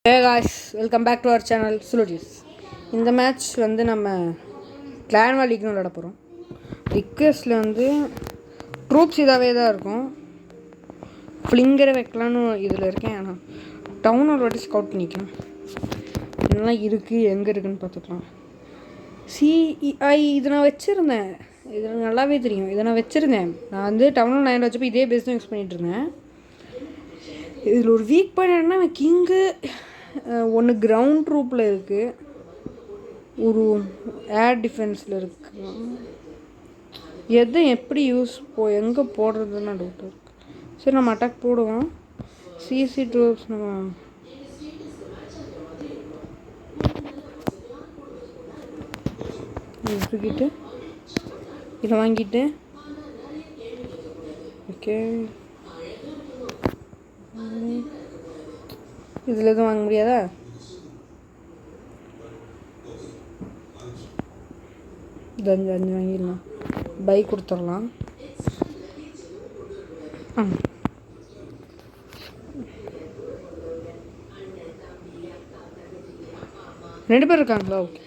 Hey guys, welcome back to our channel சுலோஜிஸ். இந்த match வந்து நம்ம கிளான் வாலிக்குன்னு விளையாட போகிறோம். ரிக்வெஸ்ட்டில் வந்து ட்ரூப்ஸ் இதாகவே தான் இருக்கும். ஃப்ளிங்கரை வைக்கலான்னு இதில் இருக்கேன். ஆனால் டவுன் ஒரு வாட்டி ஸ்கவுட் பண்ணிக்கலாம். என்னெல்லாம் இருக்குது, எங்கே இருக்குதுன்னு பார்த்துக்கலாம். சிஇஐ இது நான் வச்சுருந்தேன். இது நல்லாவே தெரியும். இதை நான் வச்சுருந்தேன். நான் வந்து டவுனில் 9 வச்சப்போ இதே பேஸ் தான் யூஸ் பண்ணிகிட்ருந்தேன். இதில் ஒரு வீக் பாயிண்ட் என்னன்னா, கிங்கு ஒன்று கிரவுண்ட் ட்ரூப்பில் இருக்குது, ஒரு ஏர் டிஃபென்ஸில் இருக்குது. எதை எப்படி எங்கே போடுறதுன்னு டவுட் இருக்குது. சரி, நம்ம அட்டாக் போடுவோம். சிசி ட்ரூப்ஸ் நம்ம எடுத்துக்கிட்டு இதை வாங்கிட்டு ஓகே. இதில் எதுவும் வாங்க முடியாதா? இது 5 வாங்கிடலாம். பைக் கொடுத்துடலாம். ரெண்டு பேர் இருக்காங்களா? ஓகே.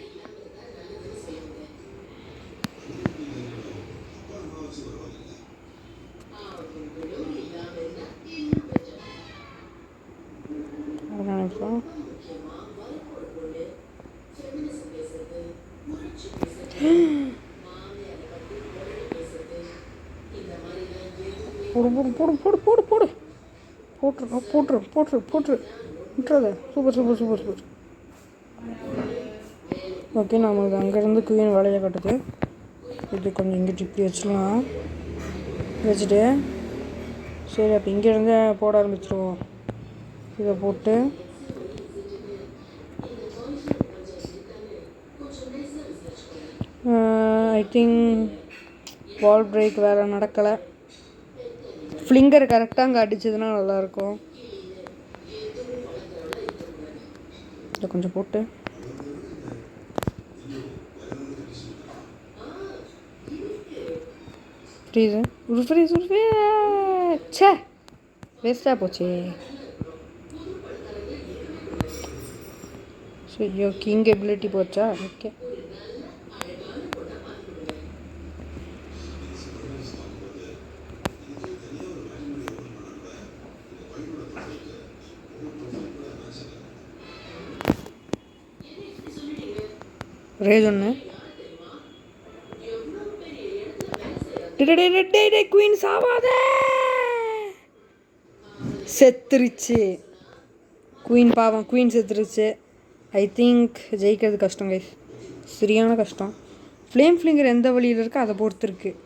போட்டு விட்டுறத. சூப்பர். ஓகே, நமக்கு அங்கேருந்து குயின் வேலையை கட்டுது. இது கொஞ்சம் இங்கிட்டு இப்படி வச்சுட்டு சரி, அப்போ இங்கேருந்து போட ஆரம்பிச்சிருவோம். இதை போட்டு ஐ திங்க் வால் பிரேக் வேறு நடக்கலை. ஃப்ளிங்கர் கரெக்டாக அங்கே அடிச்சதுன்னா நல்லாயிருக்கும். இதை கொஞ்சம் போட்டு ஃப்ரீஸ் சே வேஸ்ட்டாக போச்சு. சரி, கிங் எபிலிட்டி போச்சா? ஓகே. ரேஜ் ஒன்று. குயின் சாவாத, செத்துருச்சு. குயின் பாவம், குயின் செத்துருச்சு. ஐ திங்க் ஜெயிக்கிறது கஷ்டம் கைஸ், சரியான கஷ்டம். ஃப்ளேம் ஃப்ளிங்கர் எந்த வழியில் இருக்கோ அதை பொறுத்து இருக்குது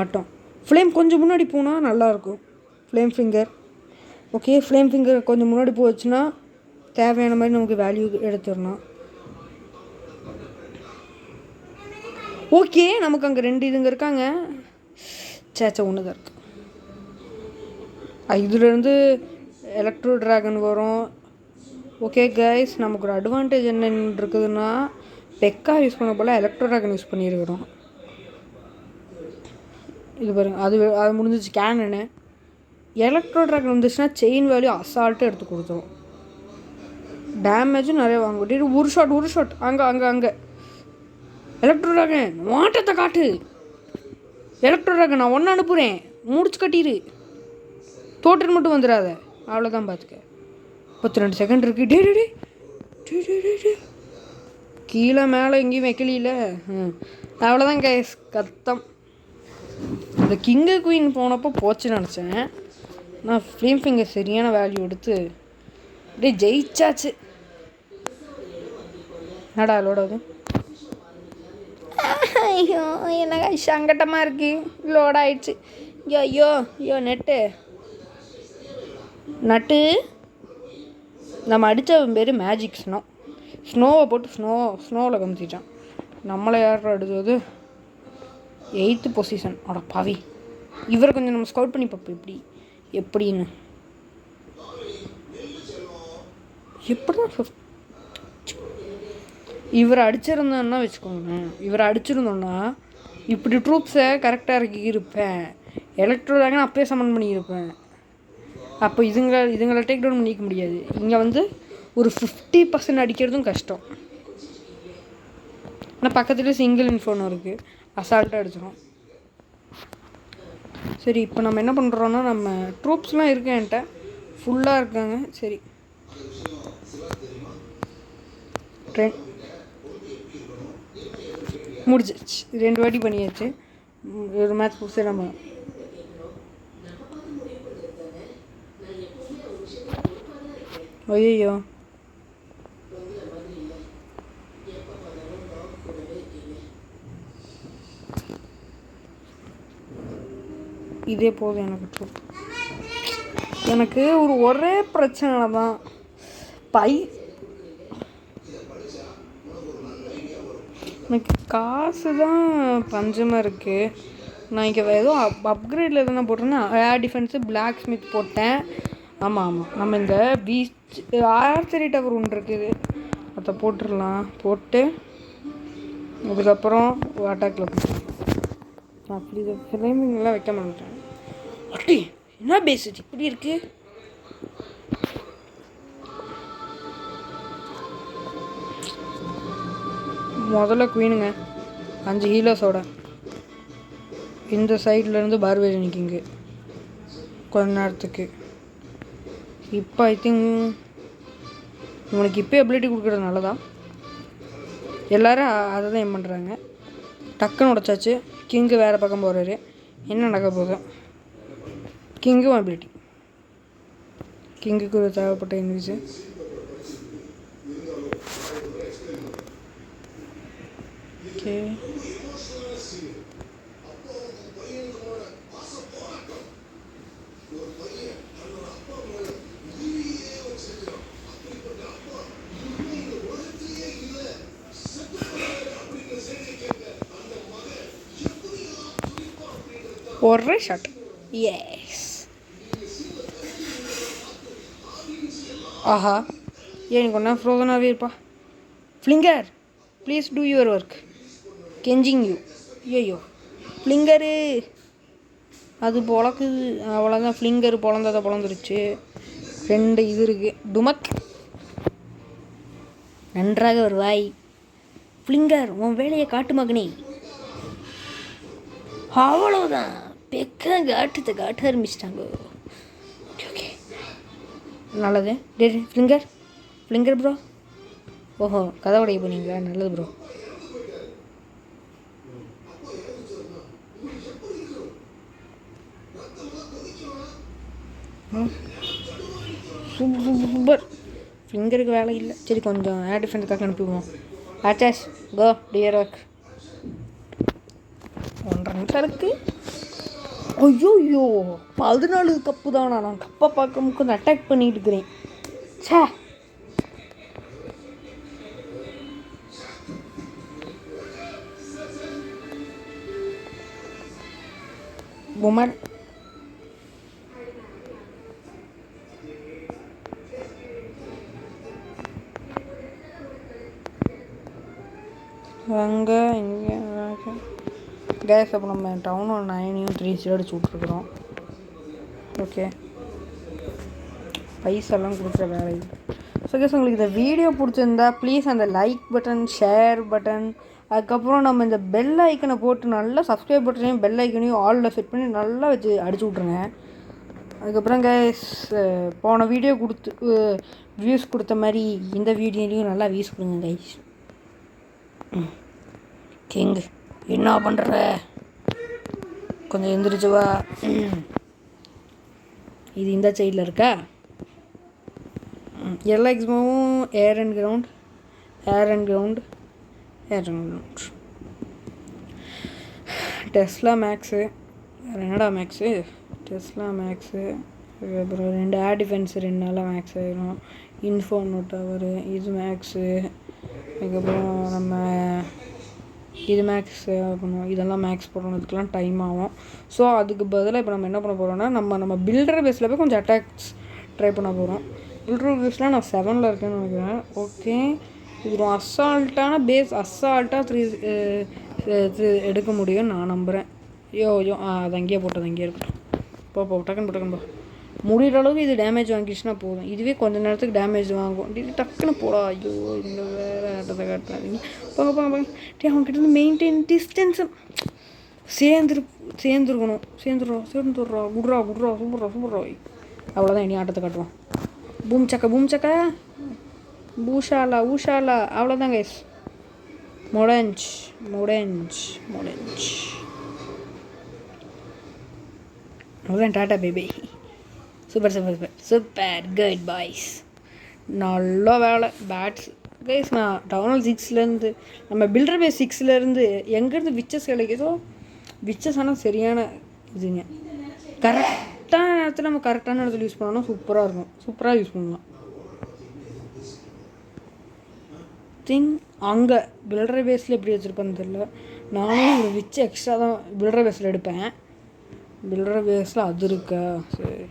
ஆட்டம். ஃப்ளேம் கொஞ்சம் முன்னாடி போனால் நல்லாயிருக்கும். Flame finger okay. Flame finger கொஞ்சம் முன்னாடி போச்சுன்னா தேவையான மாதிரி நமக்கு வேல்யூ எடுத்துடணும். ஓகே, நமக்கு அங்கே 2 இதுங்க இருக்காங்க. சேச்சா ஒன்று தான் இருக்குது. இதுலேருந்து எலக்ட்ரோ ட்ராகன் வரும். ஓகே கைஸ், நமக்கு ஒரு அட்வான்டேஜ் என்னென்னு இருக்குதுன்னா, பெக்கா யூஸ் பண்ண போல் எலக்ட்ரோ ட்ராகன் யூஸ் பண்ணியிருக்கிறோம். இது பாருங்கள், அது முடிஞ்சிச்சு. கேனனு எலக்ட்ரோ ட்ராகன் வந்துச்சுன்னா செயின் வேல்யூ அசால்ட்டு எடுத்து கொடுத்துரும். டேமேஜும் நிறைய வாங்க. ஒரு ஷாட் அங்கே எலக்ட்ரோ ட்ராகன் வாட்டத்தை காட்டு. எலக்ட்ரோ ட்ராகன் நான் ஒன்று அனுப்புகிறேன், முடிச்சு கட்டிடு. தோட்டம் மட்டும் வந்துடாத, அவ்வளோதான். பார்த்துக்க, 32 செகண்ட் இருக்குது. டே கீழே மேலே எங்கேயும் வைக்கல. அவ்வளோதான் கைஸ், கத்தம். இந்த கிங்கு குயின் போனப்போ போச்சுன்னு நினச்சேன். நான் ஃப்ளேம் ஃபிங்கர் சரியான வேல்யூ எடுத்து அப்படியே ஜெயிச்சாச்சு. நடா லோடாது. ஐயோ, என்ன சங்கட்டமாக இருக்குது. லோட் ஆயிடுச்சு. ஐயோ நட்டு நம்ம அடித்த பேர் மேஜிக் ஸ்னோவை போட்டு ஸ்னோவில் கமிச்சிட்டான். நம்மளை யாரும் அடுத்தது 8th பொசிஷன். அட பாவி, இவரை கொஞ்சம் நம்ம ஸ்கவுட் பண்ணி பார்ப்போம் எப்படின்னு. எப்படிதான் இவரை அடிச்சிருந்தோன்னா வச்சுக்கோங்க. இப்படி ட்ரூப்ஸை கரெக்டாக இருப்பேன். எலக்ட்ரோ ட்ராகன் அப்பயே சமன் பண்ணியிருப்பேன். அப்போ இதுங்களை டேக் டவுன் பண்ணிக்க முடியாது. இங்கே வந்து ஒரு 50% அடிக்கிறதும் கஷ்டம். ஆனால் பக்கத்துலேயே சிங்கிள் இன்ஃபோனும் இருக்குது, அசால்ட்டாக அடிச்சிடும். சரி, இப்போ நம்ம என்ன பண்ணுறோன்னா, நம்ம ட்ரூப்ஸ்லாம் இருக்கு என்கிட்ட, ஃபுல்லாக இருக்காங்க. சரி, முடிச்சிச்சு. 2 வாட்டி பண்ணியாச்சு. ஒரு மேட்ச் புதுசு நம்ம ஐயோ இதே போதும் எனக்கு. எனக்கு ஒரே பிரச்சனை தான், எனக்கு காசு தான் பஞ்சமாக இருக்குது. நான் இங்கே ஏதோ அப்கிரேடில் எதுனா போட்டிருந்தேன். ஏர் டிஃபென்ஸு பிளாக் ஸ்மித் போட்டேன். ஆமாம், நம்ம இந்த பீச் ஆர்ச்சரி டவர் ஒன்று இருக்குது, அதை போட்டுடலாம். போட்டு அதுக்கப்புறம் அட்டாக்கில் போட்டுருலாம். அப்படி இதை ஃப்ளேமிங்லாம் வைக்க மாட்டேன். அப்படி என்ன பேசிட்டு இப்படி இருக்கு? முதல்ல குவீனுங்க 5 ஹீலர்ஸோட இந்த சைட்லேருந்து பார்வேஜ் நிற்கிங்க கொஞ்ச நேரத்துக்கு. இப்போ ஐ திங்க் உங்களுக்கு இப்போ எபிலிட்டி கொடுக்குறது நல்லதா? எல்லோரும் அதை தான் ஏன் பண்ணுறாங்க. டக்குன்னு உடச்சாச்சு. கிங்கு வேறு பக்கம் போகிறாரு. என்ன நடக்க போகுது? கிங்கும் எபிலிட்டி, கிங்குக்கு ஒரு தேவைப்பட்ட இன்விஸு. ஓகே, ஒரே ஷாட். எஸ், ஆஹா, எனக்கு ஒன்றா ஃப்ரோசனாகவே இருப்பா. Flinger, please do your work, கெஞ்சிங் யூ. ஐயோ ஃப்ளிங்கரு அது பொழக்குது. அவ்வளோதான், ஃப்ளிங்கர் பொழந்ததை பொழந்துருச்சு. 2 இது இருக்குது. டுமக், நன்றாக வருவாய். ஃப்ளிங்கர், உன் வேலையை காட்டு மகனே. அவ்வளோதான், பெக்க காட்ட ஆரம்பிச்சிட்டாங்க. ஓகே ஓகே, நல்லது. Flinger bro. ஓஹோ, கதை உடைய போனீங்களா? நல்லது ப்ரோ. சூப்பர். ஃபிங்கருக்கு வேலை இல்லை. சரி, கொஞ்சம் ஏர் டிஃபென்ஸுக்காக அனுப்பிடுவோம். ஆச்சாஸ் கோ டியர் ஒர்க். 1.5 நிமிஷம் இருக்குது. ஐயோ 14 கப்பு தானா? நான் கப்பை பார்க்க கொஞ்சம் அட்டாக் பண்ணிட்டு இருக்கிறேன். சே, பொம்மன் அங்கே இங்கே கேஸ். அப்போ நம்ம டவுன் 9 3 அடிச்சு விட்ருக்குறோம். ஓகே, பைசெல்லாம் கொடுக்குற வேலை இல்லை. ஸோ கேஸ், உங்களுக்கு இந்த வீடியோ பிடிச்சிருந்தா ப்ளீஸ் அந்த லைக் பட்டன், ஷேர் பட்டன், அதுக்கப்புறம் நம்ம இந்த பெல் ஐக்கனை போட்டு நல்லா சப்ஸ்கிரைப் பட்டனையும் பெல் ஐக்கனையும் ஆலில் செட் பண்ணி நல்லா வச்சு அடிச்சு விட்ருங்க. அதுக்கப்புறம் கேஸ், போன வீடியோ வியூஸ் கொடுத்த மாதிரி இந்த வீடியோலையும் நல்லா வியூஸ் கொடுங்க கைஸ். கிங், என்ன பண்ணுற? கொஞ்சம் எந்திரிச்சு வா. இது இந்த சைடில் இருக்கா? எல்லா எக்ஸாமும் air and ground. Tesla max, என்னடா மேக்ஸு? டெஸ்லா மேக்ஸு, அப்புறம் 2 ஏர் டிஃபென்ஸு 2 நாளாக மேக்ஸ் ஆகிடும். இன்ஃபோனோ டவரு, இது மேக்ஸு. அதுக்கப்புறம் நம்ம இது மேக்ஸ் பண்ணுவோம். இதெல்லாம் மேக்ஸ் போடுறதுக்கெலாம் டைம் ஆகும். ஸோ அதுக்கு பதிலாக இப்போ நம்ம என்ன பண்ண போகிறோம்னா, நம்ம பில்டர் பேஸில் போய் கொஞ்சம் அட்டாக்ஸ் ட்ரை பண்ண போகிறோம். பில்டர் பேஸில் நான் 7ல் இருக்கேன்னு நினைக்கிறேன். ஓகே, இது ஒரு அசால்ட்டான பேஸ். அசால்ட்டாக 3 எடுக்க முடியும்னு நான் நம்புகிறேன். அது அங்கேயே போட்டது அங்கேயே இருக்கட்டும். போ டக்குன்னு போ. முடிகிற அளவுக்கு இது டேமேஜ் வாங்கிடுச்சுன்னா போதும். இதுவே கொஞ்சம் நேரத்துக்கு டேமேஜ் வாங்கும். டக்குன்னு போடா. ஐயோ இந்த வேறு ஆட்டத்தை காட்டுறாதீங்க. போங்க போங்க போங்க. அவங்ககிட்ட இருந்து மெயின்டைன் டிஸ்டன்ஸு சேர்ந்துருக்கணும். சேர்ந்துடுறா குட்ரா சூப்பர்ரா. அவ்வளோதான். இனி ஆட்டத்தை காட்டுவோம். பூம் சக்கா ஊஷாலா அவ்வளோதான் கைஸ். முடிஞ்ச். அவ்வளோதான். Tata baby. Super good boys. நல்ல வேலை பேட்ஸ் கைஸ். நான் டவுன் ஹால் 6 நம்ம பில்டர் பேஸ் 6 எங்கேருந்து விச்சஸ் கிடைக்குதோ விச்சஸ் ஆனால் சரியான இதுங்க. கரெக்டான நேரத்தில் நம்ம கரெக்டான இடத்துல யூஸ் பண்ணோம்னா சூப்பராக இருக்கும். சூப்பராக யூஸ் பண்ணலாம். அங்கே பில்டர் பேஸில் எப்படி வச்சுருப்பேன்னு தெரியல. நானும் ஒரு விச்சு எக்ஸ்ட்ரா தான் பில்டர் பேஸில் எடுப்பேன். பில்டர் பேஸில் அது இருக்கா? சரி.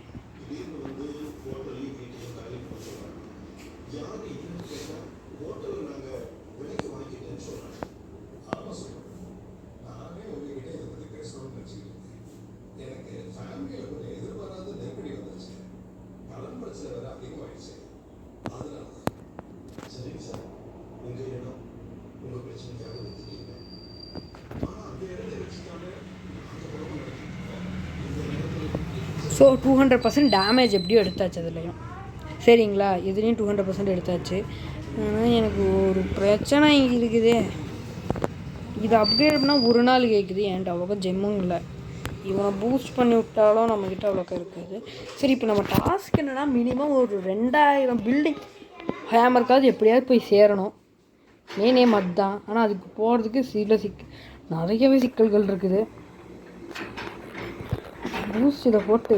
ஸோ 200% டேமேஜ் எப்படியும் எடுத்தாச்சு அதுலேயும். சரிங்களா? இதுலேயும் 200% எடுத்தாச்சு. ஆனால் எனக்கு ஒரு பிரச்சனை இருக்குது. இது அப்கிரேட் பண்ணால் ஒரு நாள் கேட்குது. என்கிட்ட அவ்வளோக்கா ஜெம்மும் இல்லை. இவனை பூஸ்ட் பண்ணி விட்டாலும் நம்மக்கிட்ட அவ்வளோக்கா இருக்காது. சரி, இப்போ நம்ம டாஸ்க் என்னென்னா மினிமம் ஒரு 2000 பில்டிங் ஹேமருக்காவது எப்படியாவது போய் சேரணும். நேம் அதுதான். ஆனால் அதுக்கு போகிறதுக்கு நிறையவே சிக்கல்கள் இருக்குது. பூஸ்ட் இதை போட்டு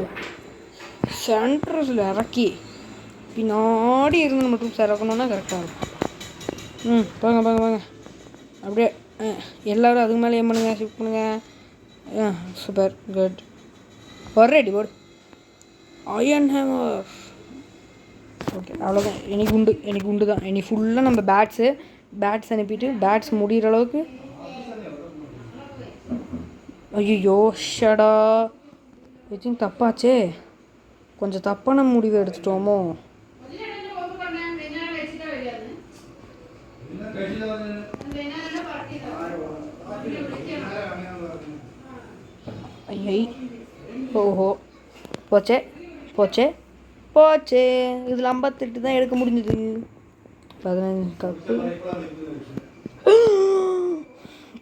சென்டர்ஸில் இறக்கி பின்னாடி இருந்து நம்ம ட்ரூப்ஸ் இறக்கணுன்னா கரெக்டாக இருக்கும். போங்க அப்படியே எல்லோரும் அதுக்கு மேலே பண்ணுங்க. ஷிஃப்ட் பண்ணுங்க. Super good. ரெடி போடு. Iron hammer. ஓகே, அவ்வளோதான். எனக்கு உண்டு தான். இனி ஃபுல்லாக நம்ம பேட்ஸ் அனுப்பிட்டு பேட்ஸ் முடிகிற அளவுக்கு. ஐயோ ஷடா. எதுவும் தப்பாச்சே. கொஞ்சம் தப்பான முடிவு எடுத்துட்டோமோ. ஐயை ஓஹோ போச்சே. இதில் 58 தான் எடுக்க முடிஞ்சது. 15 கப்பு.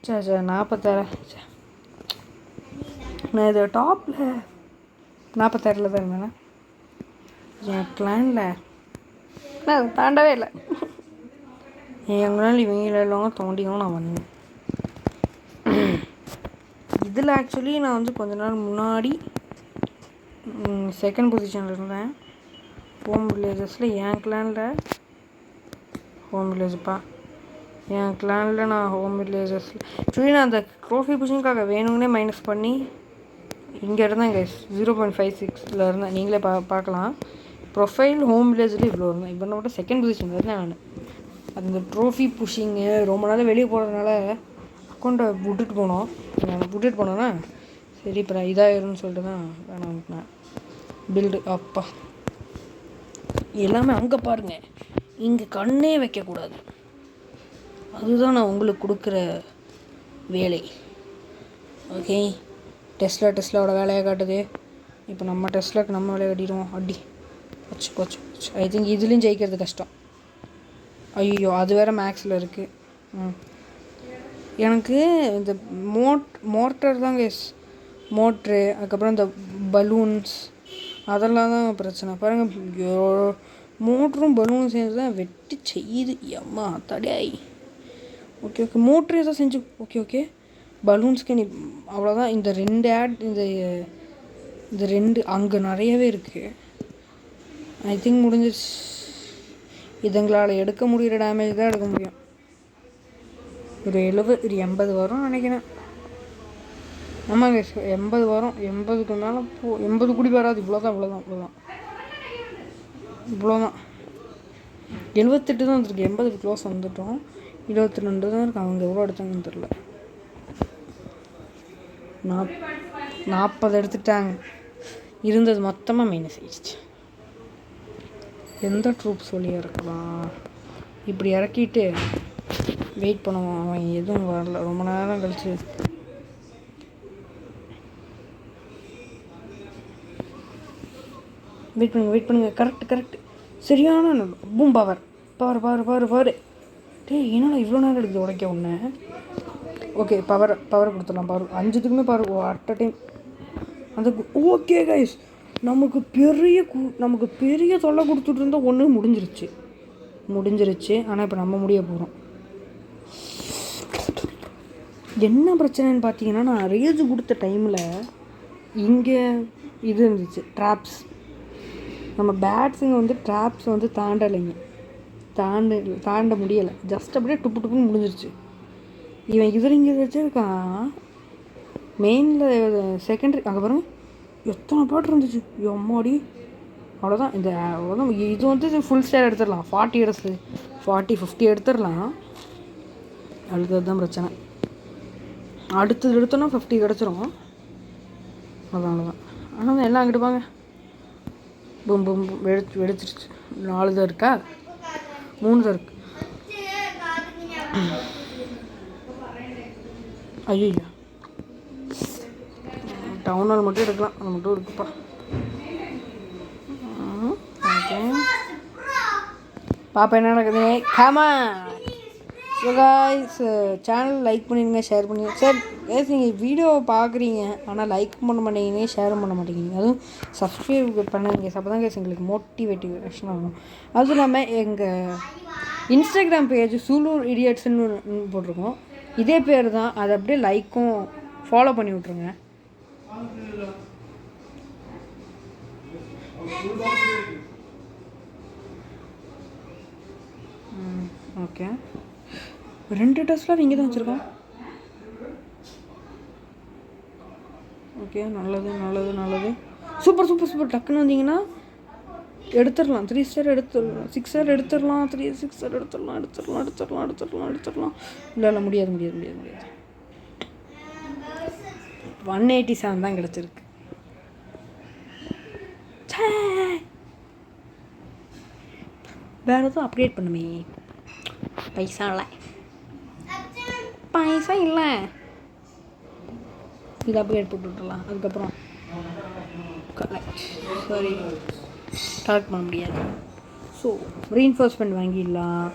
சரி 46. நான் இது டாப்பில் 46 தான் இருந்தேண்ணா. என் கிளானில் நான் தாண்டவே இல்லை. எங்களால் இவங்க எல்லாம் தோண்டியும் நான் வந்தேன். இதில் ஆக்சுவலி நான் வந்து கொஞ்ச நாள் முன்னாடி செகண்ட் பொசிஷனில் இருந்தேன். ஹோம் வில்லேஜஸில் என் கிளானில் ஹோம் வில்லேஜ்ப்பா. என் கிளானில் நான் ஹோம் வில்லேஜஸில் ஆக்சுவலி நான் அந்த ட்ரோஃபி புஷிங்காக வேணுங்கன்னே மைனஸ் பண்ணி இங்கே இருந்தேன் கைஸ். 0.56 இருந்தேன். நீங்களே பார்க்கலாம். ப்ரொஃபைல் ஹோம் வில்லேஜில் இவ்வளோ இருந்தேன். இப்போ மட்டும் செகண்ட் பொசிஷனில் இருந்தேன் நான். அந்த ட்ரோஃபி புஷிங்கு ரொம்ப நாள் வெளியே போகிறதுனால அக்கௌண்ட்டை விட்டுட்டு போனோன்னா சரி இப்போ இதாகிரும்னு சொல்லிட்டு தான் வேணாம் பில்டு. அப்பா எல்லாமே அங்கே பாருங்கள். இங்கே கண்ணே வைக்கக்கூடாது. அதுதான் நான் உங்களுக்கு கொடுக்குற வேலை. ஓகே, டெஸ்லாவோட வேலையை காட்டுது. இப்போ நம்ம டெஸ்லாக்கு நம்ம வேலையை காட்டிடுவோம். அடி போச்சு. ஐ திங்க் இதுலேயும் ஜெயிக்கிறது கஷ்டம். ஐயோ அது வேறு மேக்ஸில் இருக்குது. எனக்கு இந்த மோட்டர் தான் கேஸ். மோட்ரு, அதுக்கப்புறம் இந்த பலூன்ஸ் அதெல்லாம் தான் பிரச்சனை. பாருங்கள், மோட்டரும் பலூனும் சேர்ந்து தான் வெட்டி செய்யுது. அம்மா தடையாய். ஓகே மோட்ரு ஏதோ செஞ்சு ஓகே பலூன்ஸ்க்கு நீ அவ்வளோதான். இந்த 2 ஆட் இந்த 2 அங்கே நிறையவே இருக்குது. ஐ திங்க் முடிஞ்சிச்சு. இதுங்களால் எடுக்க முடிகிற டேமேஜ் தான் எடுக்க முடியும். ஒரு 80 வரும் நினைக்கிறேன். ஆமாங்க 80 வரும். 80க்கு மேலே 80 கூடி வராது. இவ்வளோதான் 78 தான் வந்துருக்கு. 80 க்ளோஸ் வந்துட்டோம். 22 தான் இருக்குது. அவங்க எவ்வளோ எடுத்தாங்கன்னு தெரில. 40 எடுத்துட்டாங்க. இருந்தது மொத்தமாக மைனஸ் ஆயிடுச்சு. எந்த ட்ரூப்ஸ் வழியாக இருக்கலாம்? இப்படி இறக்கிட்டு வெயிட் பண்ணுவான். அவன் எதுவும் வரல. ரொம்ப நேரம் கழிச்சு வெயிட் பண்ணுங்க. கரெக்ட். சரியான பூம் பவர். டேய் என்னடா இவ்வளோ நேரம் எடுக்குது உடைக்க ஒன்று? ஓகே, பவர் கொடுத்துடலாம். பவர் 5த்துக்குமே பவர் அட் அ டைம். அந்த ஓகே கைஸ், நமக்கு பெரிய தொல்லை கொடுத்துட்டு இருந்தால் ஒன்று முடிஞ்சிருச்சு. ஆனால் இப்போ நம்ம முடிய போகிறோம். என்ன பிரச்சனைன்னு பார்த்தீங்கன்னா, நான் ரேஜ் கொடுத்த டைமில் இங்கே இது இருந்துச்சு, ட்ராப்ஸ். நம்ம பேட்ஸுங்க வந்து ட்ராப்ஸ் வந்து தாண்டலைங்க, தாண்ட முடியலை. ஜஸ்ட் அப்படியே டுப்புன்னு முடிஞ்சிருச்சு. இவன் இதில் இங்கே வச்சுருக்கான் மெயினில், செகண்டரி. அங்கே பாருங்க எத்தனை பாட்டு இருந்துச்சு. எம்மாடி, அவ்வளோதான். அவ்வளோதான். இது வந்து ஃபுல் ஸ்டார் எடுத்துடலாம். 40 எடுத்துடலாம். அடுத்தது தான் பிரச்சனை. அடுத்தது எடுத்தோன்னா 50 கிடச்சிரும். அவ்வளோதான். ஆனால் எல்லாம் அங்கிட்டு பாங்க. பூம் வெடிச்சிருச்சு. 4 தான் இருக்கா, 3 தான் இருக்கு. ஐயோ, டவுன் ஹால் மட்டும் எடுக்கலாம். அது மட்டும் இருக்குப்பா. ஓகே, பாப்பா என்ன நடக்குது? காமா. ஸோ காய்ஸ், சேனல் லைக் பண்ணிடுங்க, ஷேர் பண்ணிடுங்க. சார் கேஸ், நீங்கள் வீடியோவை பார்க்குறீங்க ஆனால் லைக் பண்ண மாட்டேங்கிறீங்க, ஷேரும் பண்ண மாட்டேங்கிறீங்க. அதுவும் சப்ஸ்கிரைப் பண்ணுங்க. அப்போ தான் கேஸ் எங்களுக்கு மோட்டிவேஷன் ஆகும். அதுவும் இல்லாமல் எங்கள் இன்ஸ்டாகிராம் பேஜ் சூலூர் இடியட்ஸ்ன்னு போட்டிருக்கோம். இதே பேர் தான். அதை அப்படியே லைக்கும் ஃபாலோ பண்ணி விட்ருங்க. ஓகே, 2 டெஸ்ட்லாம் இங்கே தான் வச்சுருக்கோம். ஓகே, நல்லது. சூப்பர். டக்குன்னு வந்தீங்கன்னா எடுத்துடலாம். 3 ஸ்டார் எடுத்துடலாம், 6 ஸ்டார் எடுத்துடலாம், 6 ஸ்டார் எடுத்துடலாம். இல்லை முடியாது. 187 தான் கிடச்சிருக்கு. வேறு எதுவும் அப்டேட் பண்ணுமே. பைசா இல்லை. இது அப்டேட் போட்டு விட்டுடலாம். அதுக்கப்புறம் கலெக்ட் பண்ண முடியாது. ஸோ ரீஇன்ஃபோர்ஸ்மெண்ட் வாங்கிடலாம்.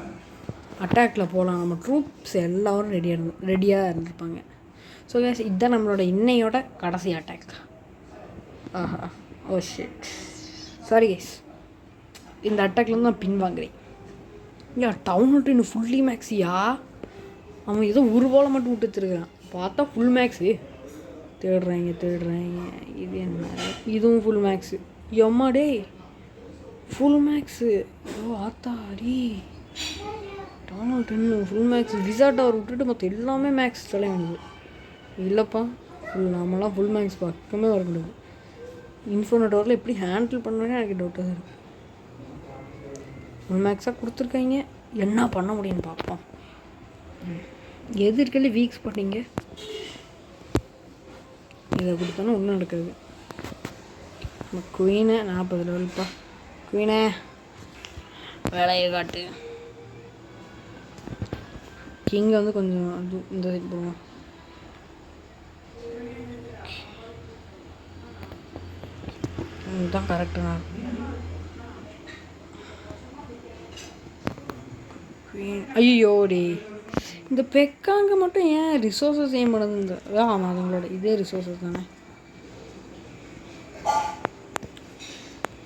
அட்டாக்கில் போகலாம். நம்ம ட்ரூப்ஸ் எல்லோரும் ரெடியாக இருந்திருப்பாங்க. ஸோ கேஸ், இதுதான் நம்மளோட இன்னையோட கடைசி அட்டாக். ஆஹா, ஓ ஷிட், சாரி கேஸ். இந்த அட்டாக்லேருந்து நான் பின் வாங்குறேன். டவுன் ஹால் இன்னும் ஃபுல்லி மேக்ஸியா? அவன் ஏதோ ஒரு போல மட்டும் விட்டு வச்சுருக்கான். பார்த்தா ஃபுல் மேக்ஸு. தேடுறாங்க. இது என்ன? இதுவும் ஃபுல் மேக்ஸு. எம்மாடே, ஃபுல் மேக்ஸு. ஆத்தாடி, town hall 10 full max. Wizard அவர் விட்டுட்டு மற்ற எல்லாமே மேக்ஸ் தலையானது. இல்லைப்பா, நம்மளாம் ஃபுல் மேக்ஸ் பக்கமே வரக்கூடாது. இன்ஃபோனட் வரல எப்படி ஹேண்டில் பண்ணுறேன்னு எனக்கு டவுட்டாக தான் இருக்குது. ஃபுல் மேக்ஸாக கொடுத்துருக்காங்க. என்ன பண்ண முடியும்னு பார்ப்போம். எது இருக்கல வீக்ஸ் பண்ணீங்க. இதை கொடுத்தோன்னா ஒன்றும் நடக்காது. நம்ம குயினை 40 லெவல்ப்பா. குயினை வேலையை காட்டு. கிங்கை வந்து கொஞ்சம் இந்த சைட் போடுவோம். இதுதான் கரெக்டாக. ஐயோ டே, இந்த பெக்காங்க மட்டும் ஏன் ரிசோர்ஸஸ் ஏன் பண்ணுது? ஆமாம், அதுங்களோட இதே ரிசோர்ஸஸ் தானே.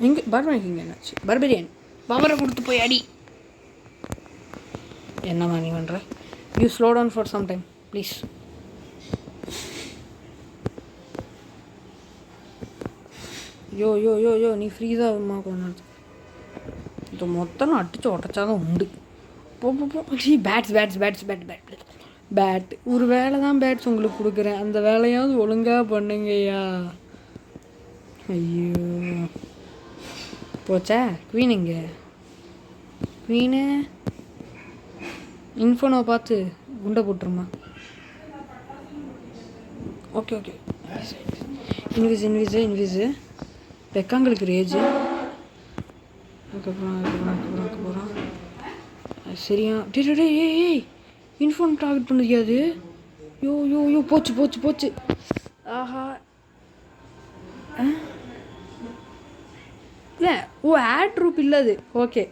எங்கே பர்பரியன் என்னாச்சு? பர்பரியன் பவரை கொடுத்து போய் அடி. என்னம்மா நீ பண்ணுற? You slow down for some time please. Yo நீ ஃப்ரீஸாக ஆகுமா கொஞ்ச நேரத்துக்கு? இது மொத்தம் அடித்து உடச்சாதான் உண்டு. போ பேட் ஒரு வேலை தான் பேட்ஸ் உங்களுக்கு கொடுக்குறேன். அந்த வேலையாவது ஒழுங்காக பண்ணுங்கய்யா. ஐயோ போச்சா? குவீனுங்க, குவீனு இன்ஃபோனை பார்த்து குண்டை போட்டுருமா? ஓகே இன்விஸு பெக்காங்களுக்கு ரேஜு. அதுக்கப்புறம் சரியா ஏய் இன்ஃபோன் டார்கெட் பண்ணுறியா அது? யோ போச்சு. ஆஹா இல்லை ஏர் ட்ரூப் இல்லை அது. ஓகே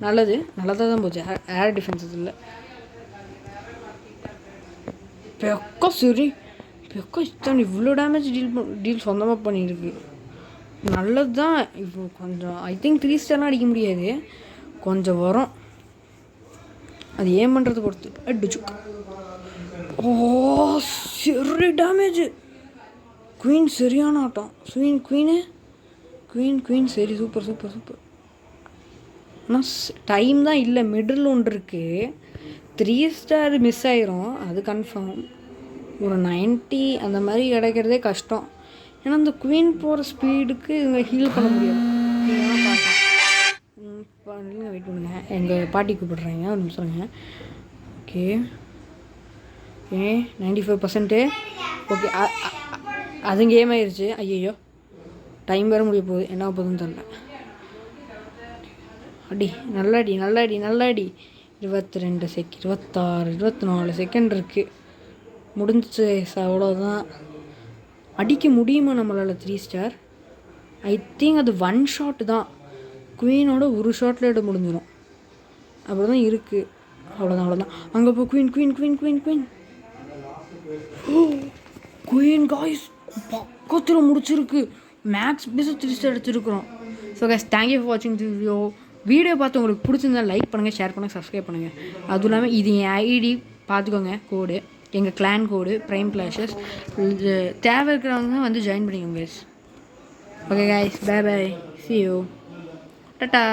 நல்லதாக தான் போச்சு. ஏர் டிஃபென்ஸஸ் இல்லை. பெக்கா இத்தனை இவ்வளோ டேமேஜ் டீல் சொந்தமாக பண்ணியிருக்கு. நல்லது தான். இப்போ கொஞ்சம் ஐ திங்க் 3 ஸ்டார்லாம் அடிக்க முடியாது, கொஞ்சம் வரும். அது ஏன் பண்ணுறது பொறுத்து. அடிச்சுக்கு சரி டேமேஜ். குயின் சரியான ஆட்டம். குயின் சரி சூப்பர். ஆனால் டைம் தான் இல்லை. மிடில் ஒன்று இருக்குது. 3 ஸ்டார் மிஸ் ஆயிரும், அது கன்ஃபார்ம். ஒரு 90 அந்த மாதிரி கிடைக்கிறதே கஷ்டம். ஏன்னா அந்த குயின் போகிற ஸ்பீடுக்கு இவங்க ஹீல் பண்ண முடியாது. வெயிட் பண்ணுங்க, எங்கள் பாட்டி கூப்பிடுறாங்க, ஒரு நிமிஷங்க. ஓகே 95%. ஓகே அது கேம் ஆயிடுச்சு. ஐயோ டைம் வேறு முடிய போகுது, என்ன போகுதுன்னு தெரியல. நல்ல அடி 22 செகண்ட் 26 24 செகண்ட் இருக்குது. முடிஞ்சிச்சு. அவ்வளோதான். அடிக்க முடியுமா நம்மளால் 3 ஸ்டார்? ஐ திங்க் அது 1 ஷாட் தான். குயினோட ஒரு ஷாட்டில் எடுத்து முடிஞ்சிடும். அப்படி தான் இருக்குது. அவ்வளோதான். அங்கே போ குயின் காய்ஸ் பக்கத்தில் முடிச்சிருக்கு. மேக்ஸ் பேஸு 3 ஸ்டார் எடுத்துருக்குறோம். ஸோ கைஸ், தேங்க்யூ ஃபார் வாட்சிங் தி வீடியோ பார்த்து உங்களுக்கு பிடிச்சிருந்தா லைக் பண்ணுங்கள், ஷேர் பண்ணுங்கள், சப்ஸ்கிரைப் பண்ணுங்கள். அதுவும் இல்லாமல் இது என் ஐடி பார்த்துக்கோங்க, கோடு எங்கள் கிளான் கோடு ப்ரைம் கிளாஷஸ். தேவை இருக்கிறவங்க வந்து ஜாயின் பண்ணிக்கோங்க guys. Okay guys, bye see you, tata.